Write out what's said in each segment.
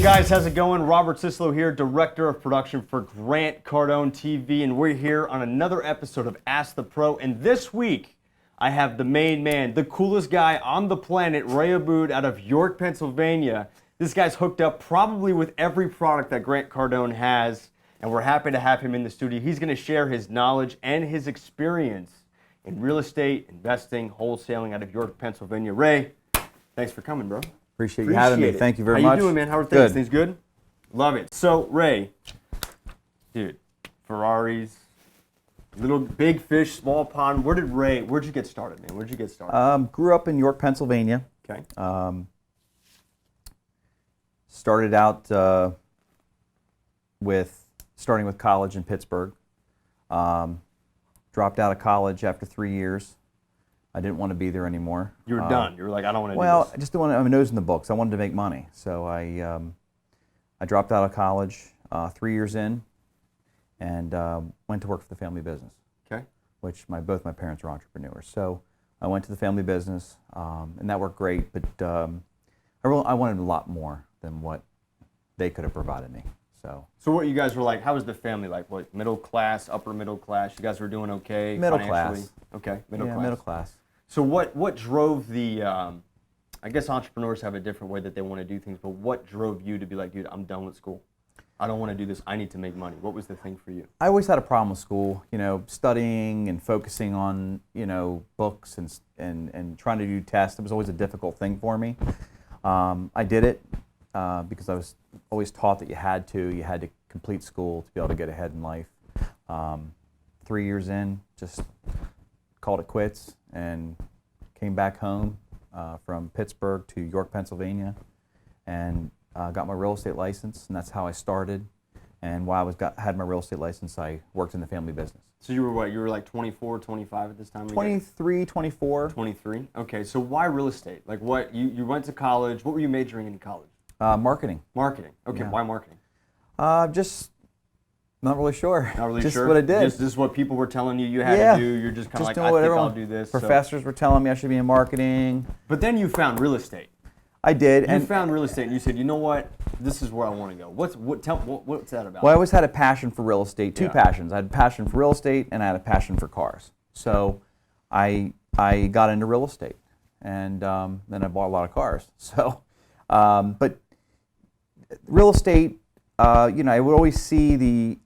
Hey guys, how's it going? Robert Sislow here, Director of Production for Grant Cardone TV, and we're here on another episode of Ask the Pro. And this week, I have the main man, the coolest guy on the planet, Ray Abboud out of York, Pennsylvania. This guy's hooked up probably with every product that Grant Cardone has, and we're happy to have him in the studio. He's going to share his knowledge and his experience in real estate, investing, wholesaling out of York, Pennsylvania. Ray, thanks for coming, bro. Appreciate you having me. Thank you very much. How you doing, man? How are things? Good. Things good? Love it. So, Ray, dude, Ferraris, little big fish, small pond. Where'd you get started, man? Where'd you get started? Grew up in York, Pennsylvania. Okay. Started out starting with college in Pittsburgh. Dropped out of college after 3 years. I didn't want to be there anymore. You were done. You were like, I don't want to do this. Well, I just didn't want to have my nose in the books. I wanted to make money. So I dropped out of college 3 years in and went to work for the family business. Okay. Which both my parents were entrepreneurs. So I went to the family business, and that worked great, but I wanted a lot more than what they could have provided me. So what you guys were like, how was the family like? What, middle class, upper middle class? You guys were doing okay Middle financially? class. Okay, middle class. Middle class. So what drove the, I guess entrepreneurs have a different way that they want to do things, but what drove you to be like, dude, I'm done with school. I don't want to do this. I need to make money. What was the thing for you? I always had a problem with school, studying and focusing on, books and trying to do tests. It was always a difficult thing for me. I did it because I was always taught that you had to complete school to be able to get ahead in life. 3 years in, just called it quits and came back home from Pittsburgh to York, Pennsylvania, and got my real estate license, and that's how I started. And while I had my real estate license, I worked in the family business. So you were what? You were like 24, 25 at this time? 23, 24. 23. Okay, so why real estate? Like what? You went to college. What were you majoring in college? Marketing. Marketing. Okay, yeah. Why marketing? Just not really sure. Not really just sure? What I did. Just this is what people were telling you had to do. You're just kind of like, I think I'll do this. Professors were telling me I should be in marketing. But then you found real estate. I did. You found real estate and you said, you know what? This is where I want to go. What's that about? Well, I always had a passion for real estate. Two passions. I had a passion for real estate and I had a passion for cars. So I got into real estate, and then I bought a lot of cars. So, but real estate, I would always see the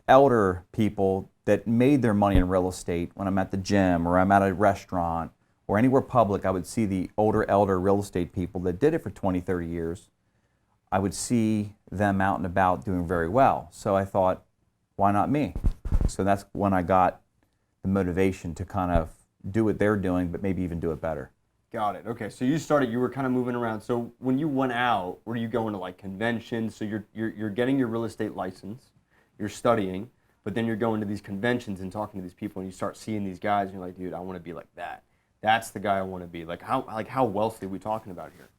elder people that made their money in real estate when I'm at the gym or I'm at a restaurant or anywhere public. I would see the elder real estate people that did it for 20, 30 years. I would see them out and about doing very well. So I thought, why not me? So that's when I got the motivation to kind of do what they're doing, but maybe even do it better. Got it. Okay, so you were kind of moving around. So when you went out, were you going to like conventions? So you're getting your real estate license, you're studying, but then you're going to these conventions and talking to these people, and you start seeing these guys, and you're like, dude, I want to be like that. That's the guy I want to be. Like how wealthy are we talking about here?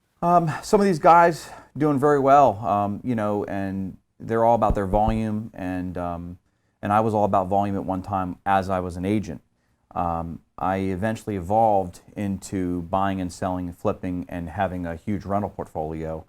Some of these guys doing very well, and they're all about their volume, and I was all about volume at one time as I was an agent. I eventually evolved into buying and selling and flipping and having a huge rental portfolio,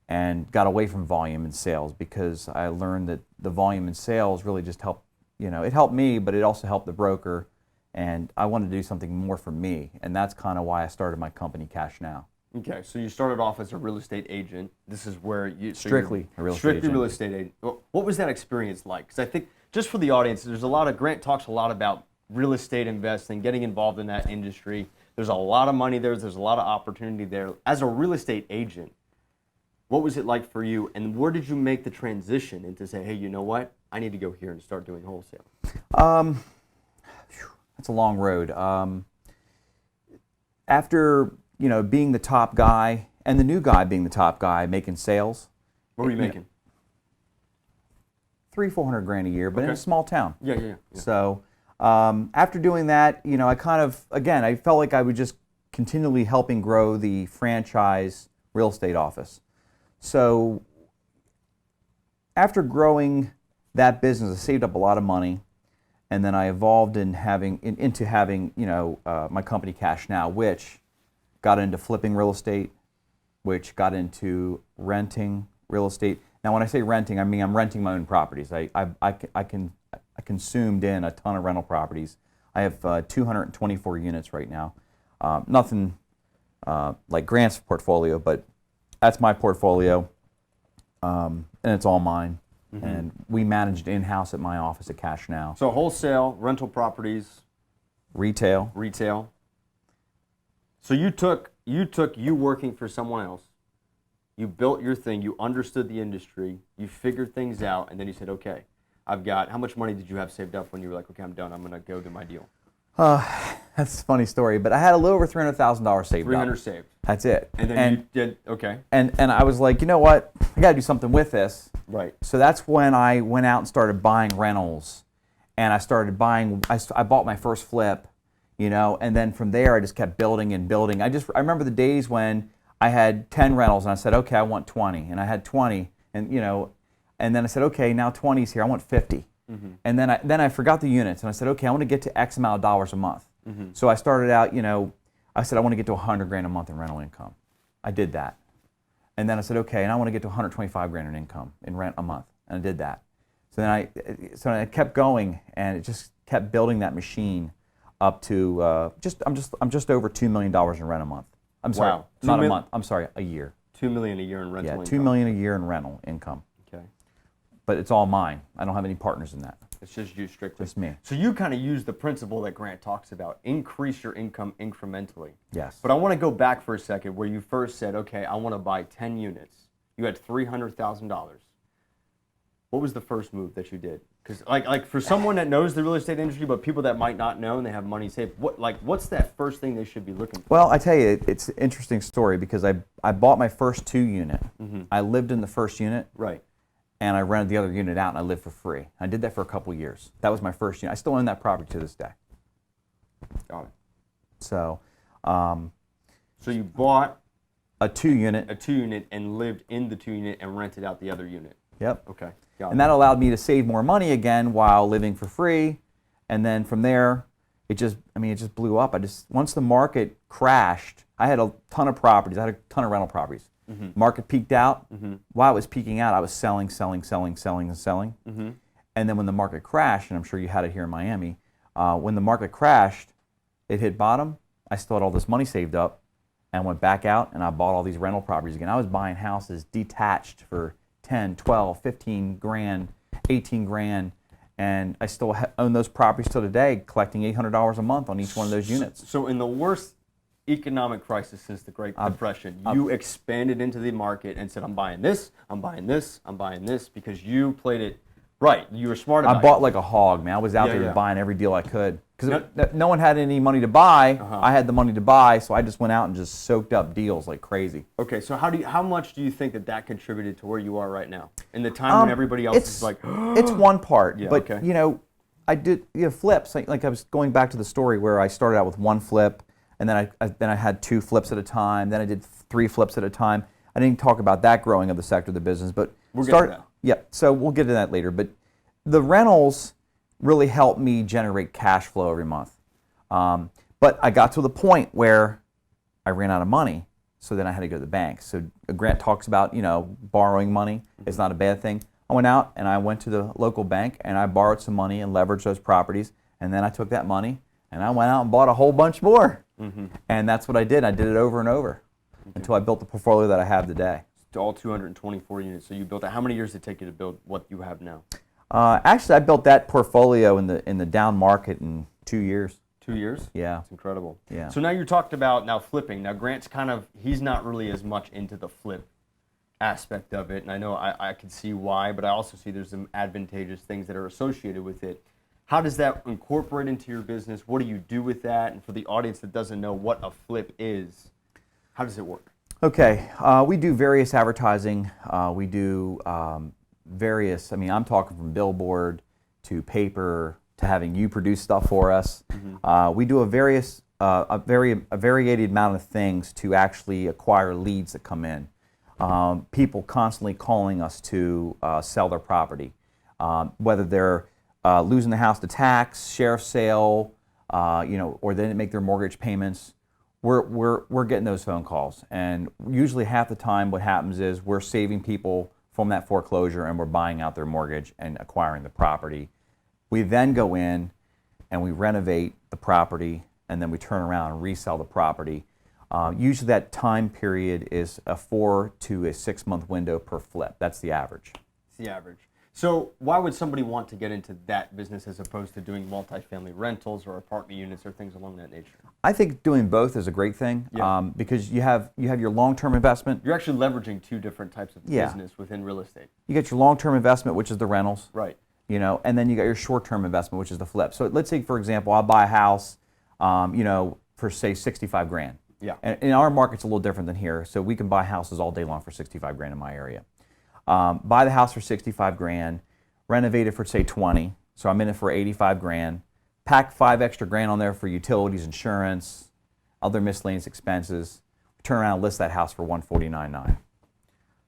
and got away from volume and sales because I learned that the volume and sales really just helped, it helped me, but it also helped the broker, and I wanted to do something more for me, and that's kind of why I started my company, Cash Now. Okay, so you started off as a real estate agent. This is where you... Strictly a real estate agent. Strictly real estate agent. What was that experience like? Because I think, just for the audience, Grant talks a lot about real estate investing, getting involved in that industry. There's a lot of money there. There's a lot of opportunity there. As a real estate agent, what was it like for you, and where did you make the transition into say, hey, you know what? I need to go here and start doing wholesale? That's a long road. After being the top guy and the new guy being the top guy making sales. What were you making? $300,000-400,000 a year, but in a small town. Yeah. So after doing that, I kind of, again, I felt like I was just continually helping grow the franchise real estate office. So after growing that business, I saved up a lot of money, and then I evolved into having my company Cash Now, which got into flipping real estate, which got into renting real estate. Now, when I say renting, I mean I'm renting my own properties. I consumed in a ton of rental properties. I have 224 units right now. Nothing like Grant's portfolio, but that's my portfolio, and it's all mine. And we managed in-house at my office at Cash Now. So wholesale, rental properties, Retail. So you took you working for someone else, you built your thing, you understood the industry, you figured things out, and then you said, okay, I've got, how much money did you have saved up when you were like, okay, I'm done, I'm going to go do my deal? That's a funny story, but I had a little over $300,000 saved up. 300 saved. That's it. And then you did, okay. And I was like, you know what? I got to do something with this. Right. So that's when I went out and started buying rentals. And I started buying, I bought my first flip, you know, and then from there I just kept building and building. I remember the days when I had 10 rentals and I said, okay, I want 20. And I had 20 and, you know, and then I said, okay, now 20's here, I want 50. And then I forgot the units and I said, okay, I want to get to X amount of dollars a month. So I started out, you know, I said I want to get to 100 grand a month in rental income. I did that. And then I said, okay, and I want to get to 125 grand in income in rent a month. And I did that. So then I kept going and it just kept building that machine up to I'm just over $2 million in rent a month. I'm sorry, Wow. not a month. I'm sorry, a year. $2 million a year in rental income. $2 million a year in rental income. Okay. But it's all mine. I don't have any partners in that. It's just you strictly. Just me. So you kind of use the principle that Grant talks about, increase your income incrementally. Yes. But I want to go back for a second where you first said, okay, I want to buy 10 units. You had $300,000. What was the first move that you did? Because like for someone that knows the real estate industry, but people that might not know and they have money saved, what's that first thing they should be looking for? Well, I tell you, it's an interesting story because I bought my first 2 unit. I lived in the first unit. Right. And I rented the other unit out and I lived for free. I did that for a couple of years. That was my first unit. I still own that property to this day. Got it. So, so you bought a 2 unit. a 2 unit and lived in the 2 unit and rented out the other unit. Yep. Okay. Got And it. that allowed me to save more money again while living for free. And then from there, it just blew up. Once the market crashed, I had a ton of properties. I had a ton of rental properties. Market peaked out. While it was peaking out, I was selling. And then when the market crashed, and I'm sure you had it here in Miami, when the market crashed, it hit bottom. I still had all this money saved up and went back out and I bought all these rental properties again. I was buying houses detached for 10, 12, 15 grand, 18 grand. And I still own those properties till today, collecting $800 a month on each one of those units. So in the worst economic crisis since the Great Depression, you expanded into the market and said, I'm buying this, I'm buying this, I'm buying this, because you played it right. You were smart about it. I bought like a hog, man. I was out there buying every deal I could. Because no one had any money to buy. I had the money to buy, so I just went out and just soaked up deals like crazy. Okay, so how much do you think that contributed to where you are right now? In the time when everybody else is like, it's one part, Yeah, but okay. you know, I did flips. Like I was going back to the story where I started out with 1 flip, and then I had 2 flips at a time. Then I did 3 flips at a time. I didn't talk about that growing of the sector of the business, but We'll get to that. Yeah, so we'll get to that later. But the rentals really helped me generate cash flow every month. But I got to the point where I ran out of money, so then I had to go to the bank. So Grant talks about, borrowing money. It's not a bad thing. I went out and I went to the local bank and I borrowed some money and leveraged those properties. And then I took that money and I went out and bought a whole bunch more. And that's what I did. I did it over and over until I built the portfolio that I have today. all 224 units. So you built that. How many years did it take you to build what you have now? Actually, I built that portfolio in the down market in 2 years. 2 years? Yeah. It's incredible. Yeah. So now you talked about now flipping. Now Grant's he's not really as much into the flip aspect of it, and I know I can see why, but I also see there's some advantageous things that are associated with it. How does that incorporate into your business? What do you do with that? And for the audience that doesn't know what a flip is, how does it work? Okay, we do various advertising. We do various, I'm talking from billboard to paper to having you produce stuff for us. We do a varied amount of things to actually acquire leads that come in. People constantly calling us to sell their property, whether they're losing the house to tax, sheriff's sale, or they didn't make their mortgage payments. We're getting those phone calls, and usually half the time what happens is we're saving people from that foreclosure, and we're buying out their mortgage and acquiring the property. We then go in and we renovate the property, and then we turn around and resell the property. Usually that time period is a 4 to a 6 month window per flip. That's the average. It's the average. So why would somebody want to get into that business as opposed to doing multifamily rentals or apartment units or things along that nature? I think doing both is a great thing, because you have your long-term investment. You're actually leveraging two different types of business within real estate. You get your long-term investment, which is the rentals. Right. And then you got your short-term investment, which is the flip. So let's say, for example, I'll buy a house, for say 65 grand. Yeah. And in our market's a little different than here, so we can buy houses all day long for 65 grand in my area. Buy the house for 65 grand, renovate it for say 20, so I'm in it for 85 grand, pack 5 extra grand on there for utilities, insurance, other miscellaneous expenses, turn around and list that house for $149,900.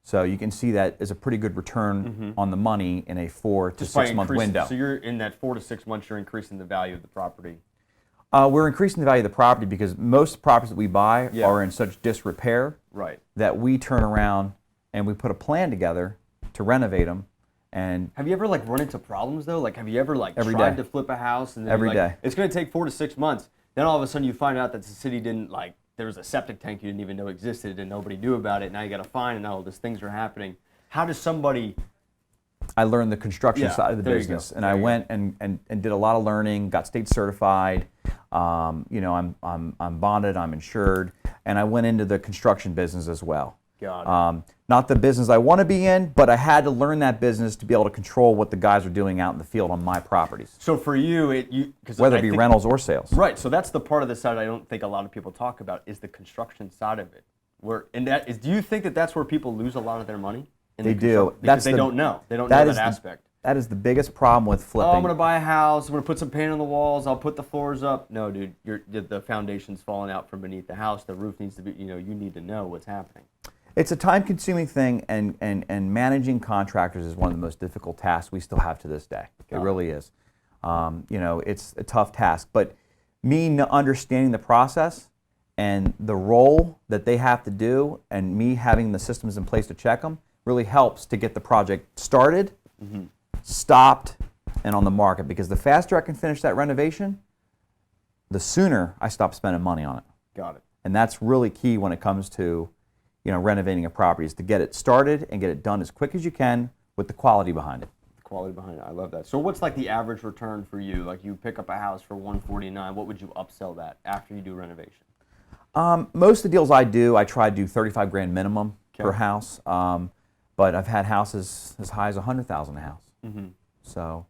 So you can see that is a pretty good return on the money in a 4 to 6 month window. So you're in that 4 to 6 months, you're increasing the value of the property. We're increasing the value of the property because most properties that we buy are in such disrepair that we turn around and we put a plan together to renovate them. And have you ever run into problems though? Have you ever every tried day. to flip a house and then Every day. It's going to take 4 to 6 months. Then all of a sudden you find out that the city didn't there was a septic tank you didn't even know existed and nobody knew about it. Now you got to find and all these things are happening. How does somebody? I learned the construction side of the business, and I went and did a lot of learning. Got state certified. I'm bonded. I'm insured, and I went into the construction business as well. Got it. Not the business I want to be in, but I had to learn that business to be able to control what the guys are doing out in the field on my properties. So for you, whether it be rentals or sales. Right. So that's the part of the side I don't think a lot of people talk about is the construction side of it. Do you think that that's where people lose a lot of their money? They do. Because they don't know. They don't know that aspect. That is the biggest problem with flipping. Oh, I'm going to buy a house. I'm going to put some paint on the walls. I'll put the floors up. No, dude, the foundation's falling out from beneath the house. The roof needs to be, you need to know what's happening. It's a time-consuming thing, and managing contractors is one of the most difficult tasks we still have to this day. It really is. It's a tough task. But me understanding the process and the role that they have to do, and me having the systems in place to check them, really helps to get the project started, stopped, and on the market. Because the faster I can finish that renovation, the sooner I stop spending money on it. Got it. And that's really key when it comes to renovating a property, is to get it started and get it done as quick as you can with the quality behind it. The quality behind it, I love that. So what's the average return for you? You pick up a house for $149,000, what would you upsell that after you do renovation? Most of the deals I do, I try to do 35 grand minimum per house, but I've had houses as high as 100,000 a house. So.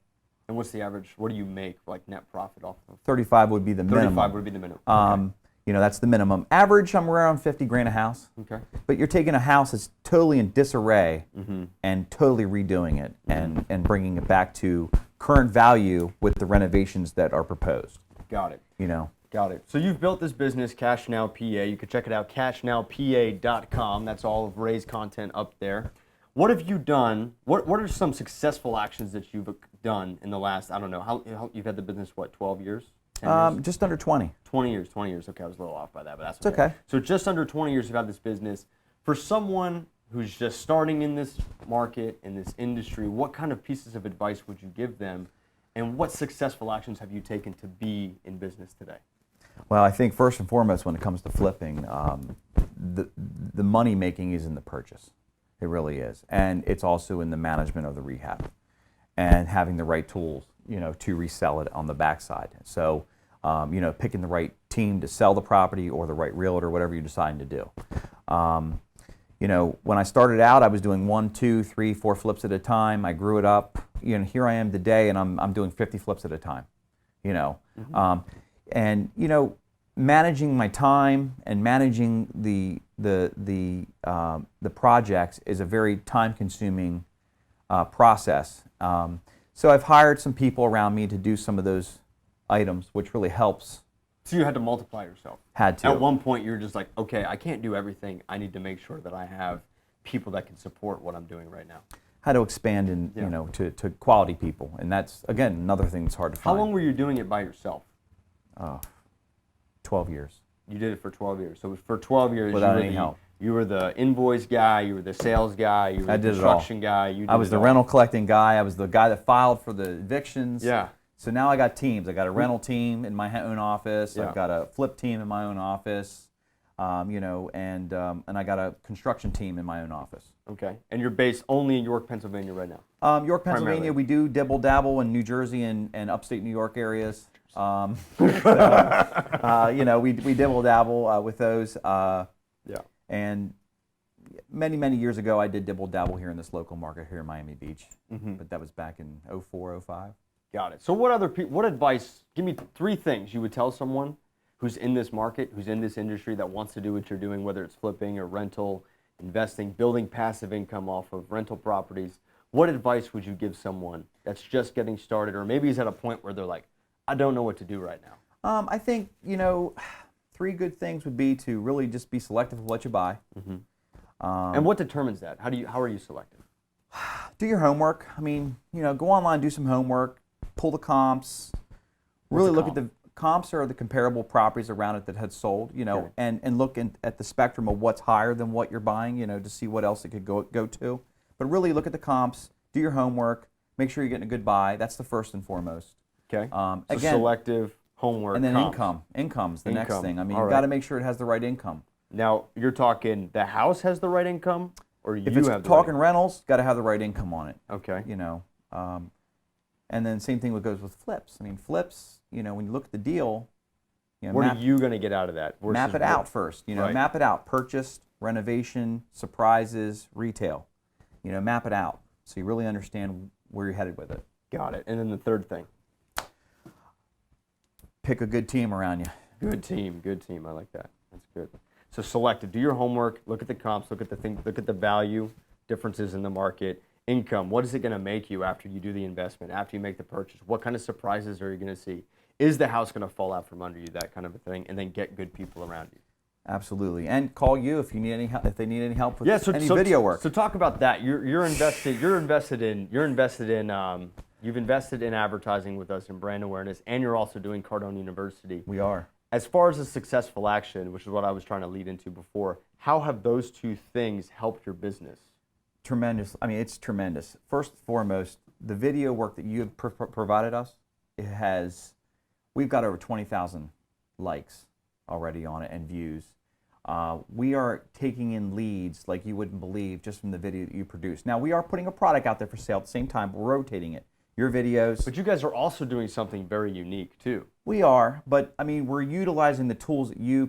And what's the average? What do you make net profit off of? 35 would be the minimum. 35 would be the minimum. Okay. That's the minimum. Average, I'm around 50 grand a house. Okay. But you're taking a house that's totally in disarray and totally redoing it and bringing it back to current value with the renovations that are proposed. Got it. Got it. So you've built this business, Cash Now PA. You can check it out, cashnowpa.com. That's all of Ray's content up there. What have you done? What are some successful actions that you've done in the last, I don't know, how you've had the business, 12 years? Just under 20. 20 years. Okay, I was a little off by that, but that's okay. It's okay. So just under 20 years you've had this business. For someone who's just starting in this market, in this industry, what kind of pieces of advice would you give them? And what successful actions have you taken to be in business today? Well, I think first and foremost, when it comes to flipping, the money making is in the purchase. It really is. And it's also in the management of the rehab and having the right tools, to resell it on the backside. So, picking the right team to sell the property or the right realtor, whatever you're deciding to do. When I started out, I was doing 1, 2, 3, 4 flips at a time. I grew it up. Here I am today, and I'm doing 50 flips at a time. Managing my time and managing the projects is a very time-consuming process. So I've hired some people around me to do some of those items, which really helps. So you had to multiply yourself. Had to. At one point, you were just like, okay, I can't do everything. I need to make sure that I have people that can support what I'm doing right now. How to expand to quality people, and that's again another thing that's hard to find. How long were you doing it by yourself? 12 years. You did it for 12 years. So for 12 years, without any help. You were the invoice guy, you were the sales guy, you were the construction guy. I was the rental collecting guy. I was the guy that filed for the evictions. Yeah. So now I got teams. I got a rental team in my own office. Yeah. I've got a flip team in my own office. And I got a construction team in my own office. Okay. And you're based only in York, Pennsylvania right now? York, Pennsylvania. Primarily. We do dibble-dabble in New Jersey and upstate New York areas. We dibble-dabble with those. Yeah. And many years ago, I did dibble-dabble here in this local market here in Miami Beach. But that was back in 04, 05. Got it. So what advice, give me 3 things you would tell someone who's in this market, who's in this industry that wants to do what you're doing, whether it's flipping or rental, investing, building passive income off of rental properties. What advice would you give someone that's just getting started, or maybe is at a point where they're like, I don't know what to do right now? I think, 3 good things would be to really just be selective of what you buy. And what determines that? How are you selective? Do your homework. I mean, go online, do some homework, pull the comps, really look at the comps are the comparable properties around it that had sold, Okay. and look at the spectrum of what's higher than what you're buying, to see what else it could go to. But really look at the comps, do your homework, make sure you're getting a good buy. That's the first and foremost. Okay. So Again, selective, homework, and then comps. Income's the next thing. I mean, All you've right. got to make sure it has the right income. Now, you're talking the house has the right income, or you If it's have the talking right rentals, got to have the right income on it. Okay. And then same thing goes with flips. I mean, flips, when you look at the deal, What are you going to get out of that? map it out first. Right. Map it out. Purchased, renovation, surprises, retail. Map it out so you really understand where you're headed with it. Got it. And then the third thing. Pick a good team around you. Good team. I like that. That's good. So selective. Do your homework. Look at the comps. Look at the value differences in the market. Income. What is it going to make you after you do the investment? After you make the purchase? What kind of surprises are you going to see? Is the house going to fall out from under you? That kind of a thing. And then get good people around you. Absolutely. And call you if you need any help. If they need any help with any so, video work. So talk about that. You've invested in advertising with us and brand awareness, and you're also doing Cardone University. We are. As far as a successful action, which is what I was trying to lead into before, how have those 2 things helped your business? Tremendous. I mean, it's tremendous. First and foremost, the video work that you have provided us, we've got over 20,000 likes already on it and views. We are taking in leads like you wouldn't believe just from the video that you produce. Now, we are putting a product out there for sale at the same time. We're rotating it. Your videos. But you guys are also doing something very unique, too. We are, but I mean, we're utilizing the tools that you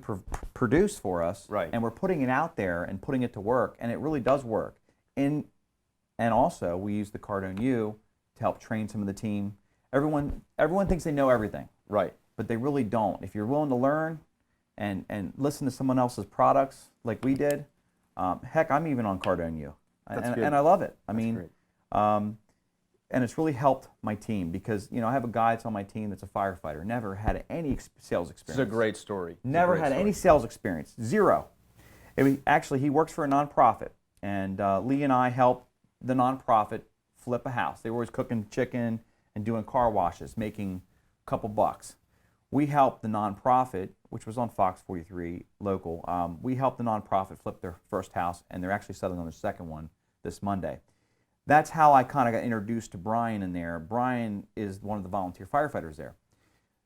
produce for us, Right. And we're putting it out there and putting it to work, and it really does work. And also, we use the Cardone U to help train some of the team. Everyone thinks they know everything, Right. but they really don't. If you're willing to learn and listen to someone else's products like we did, heck, I'm even on Cardone U, and I love it. I mean, great. and it's really helped my team because I have a guy that's on my team that's a firefighter, never had any sales experience. It's a great story. Never had any sales experience, 0. Actually, he works for a nonprofit, and Lee and I helped the nonprofit flip a house. They were always cooking chicken and doing car washes, making a couple bucks. We helped the nonprofit, which was on Fox 43 local. We helped the nonprofit flip their first house, and they're actually settling on their second one this Monday. That's how I kind of got introduced to Brian in there. Brian is one of the volunteer firefighters there.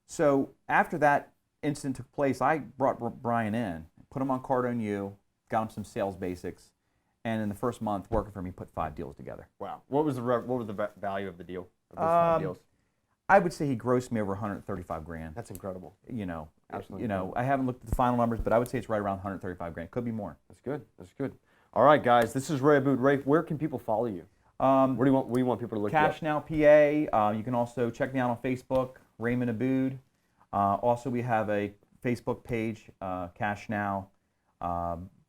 So after that incident took place, I brought Brian in, put him on Cardone U, got him some sales basics, and in the first month working for me, put 5 deals together. Wow. What was the value of the deal? Of those 5 deals? I would say he grossed me over 135 grand. That's incredible. Absolutely. I haven't looked at the final numbers, but I would say it's right around 135 grand. Could be more. That's good. All right, guys. This is Ray Abboud. Ray, where can people follow you? Where do you want people to look you up? Cash Now PA. You can also check me out on Facebook, Raymond Abboud. Also, we have a Facebook page, Cash Now.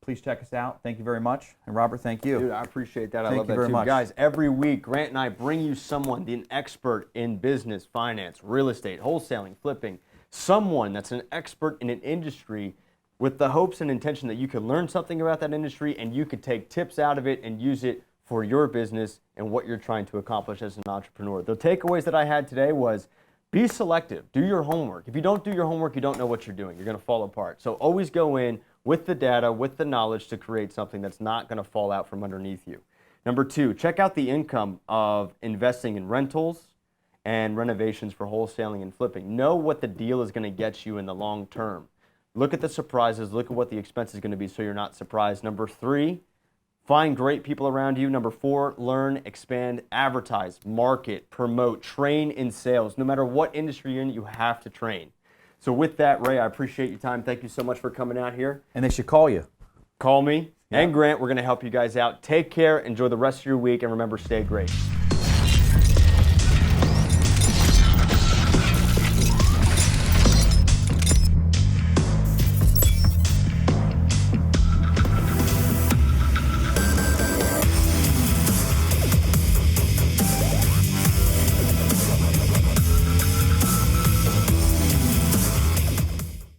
Please check us out. Thank you very much. And Robert, thank you. Dude, I appreciate that. I love Thank you that very too. much. Guys, every week, Grant and I bring you someone, an expert in business, finance, real estate, wholesaling, flipping, someone that's an expert in an industry with the hopes and intention that you can learn something about that industry and you can take tips out of it and use it for your business and what you're trying to accomplish as an entrepreneur. The takeaways that I had today was Be selective. Do your homework. If you don't do your homework, you don't know what you're doing. You're going to fall apart. So always go in with the data, with the knowledge to create something that's not going to fall out from underneath you. Number 2, check out the income of investing in rentals and renovations for wholesaling and flipping. Know what the deal is going to get you in the long term. Look at the surprises. Look at what the expense is going to be so you're not surprised. Number 3, find great people around you. Number 4, learn, expand, advertise, market, promote, train in sales. No matter what industry you're in, you have to train. So with that, Ray, I appreciate your time. Thank you so much for coming out here. And they should call you. Call me and Grant. We're going to help you guys out. Take care. Enjoy the rest of your week. And remember, stay great.